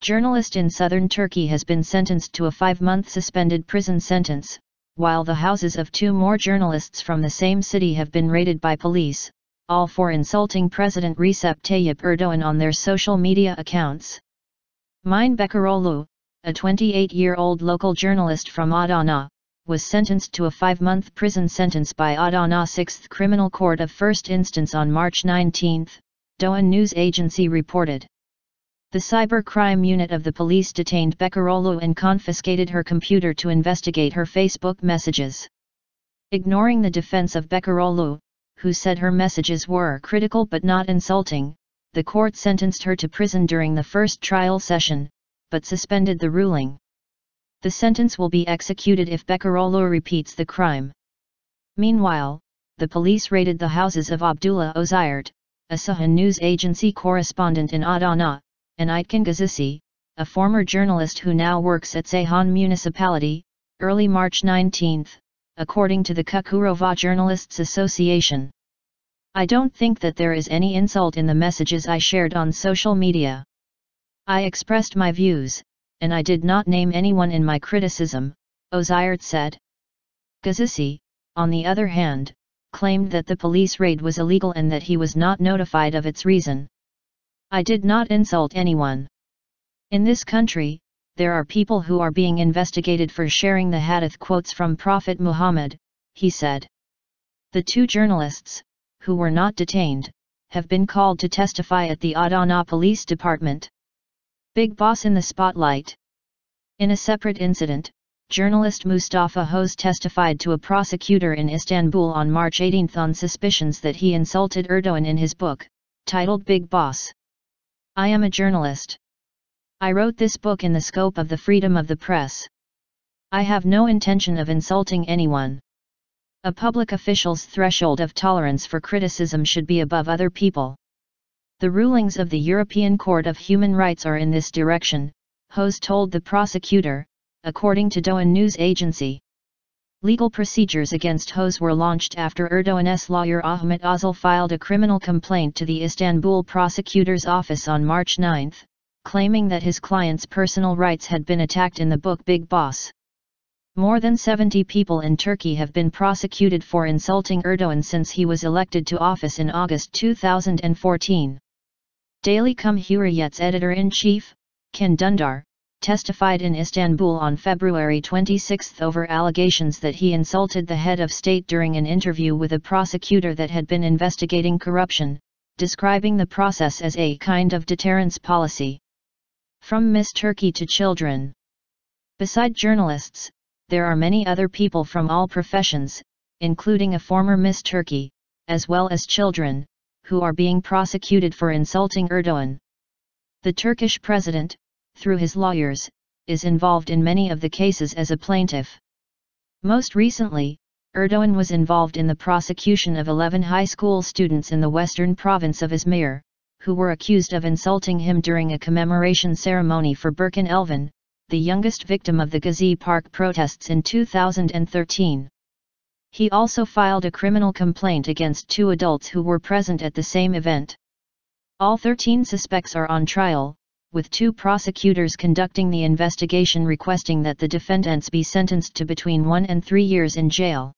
Journalist in southern Turkey has been sentenced to a 5-month suspended prison sentence, while the houses of 2 more journalists from the same city have been raided by police, all for insulting President Recep Tayyip Erdoğan on their social media accounts. Bekiroğlu, a 28-year-old local journalist from Adana, was sentenced to a 5-month prison sentence by Adana 6th Criminal Court of First Instance on March 19, Doğan News Agency reported. The cybercrime unit of the police detained Bekiroğlu and confiscated her computer to investigate her Facebook messages. Ignoring the defense of Bekiroğlu, who said her messages were critical but not insulting, the court sentenced her to prison during the first trial session, but suspended the ruling. The sentence will be executed if Bekiroğlu repeats the crime. Meanwhile, the police raided the houses of Abdullah Özyurt, a Cihan News Agency correspondent in Adana, and Aytekin Gezici, a former journalist who now works at Seyhan Municipality, early March 19, according to the Çukurova Journalists Association. I don't think that there is any insult in the messages I shared on social media. I expressed my views, and I did not name anyone in my criticism, Özyurt said. Gezici, on the other hand, claimed that the police raid was illegal and that he was not notified of its reason. I did not insult anyone. In this country, there are people who are being investigated for sharing the Hadith quotes from Prophet Muhammad, he said. The 2 journalists, who were not detained, have been called to testify at the Adana Police Department. Big Boss in the spotlight. In a separate incident, journalist Mustafa Hoz testified to a prosecutor in Istanbul on March 18 on suspicions that he insulted Erdoğan in his book, titled Big Boss. I am a journalist. I wrote this book in the scope of the freedom of the press. I have no intention of insulting anyone. A public official's threshold of tolerance for criticism should be above other people. The rulings of the European Court of Human Rights are in this direction, Hoz told the prosecutor, according to Doğan News Agency. Legal procedures against Hoz were launched after Erdoğan's lawyer Ahmet Özel filed a criminal complaint to the Istanbul prosecutor's office on March 9, claiming that his client's personal rights had been attacked in the book Big Boss. More than 70 people in Turkey have been prosecuted for insulting Erdoğan since he was elected to office in August 2014. Daily Cumhuriyet's editor-in-chief, Can Dündar, testified in Istanbul on February 26 over allegations that he insulted the head of state during an interview with a prosecutor that had been investigating corruption, describing the process as a kind of deterrence policy. From Miss Turkey to children. Beside journalists, there are many other people from all professions, including a former Miss Turkey, as well as children, who are being prosecuted for insulting Erdoğan. The Turkish president, through his lawyers, is involved in many of the cases as a plaintiff. Most recently, Erdoğan was involved in the prosecution of 11 high school students in the western province of Izmir, who were accused of insulting him during a commemoration ceremony for Berkin Elvan, the youngest victim of the Gezi Park protests in 2013. He also filed a criminal complaint against 2 adults who were present at the same event. All 13 suspects are on trial, with 2 prosecutors conducting the investigation requesting that the defendants be sentenced to between 1 and 3 years in jail.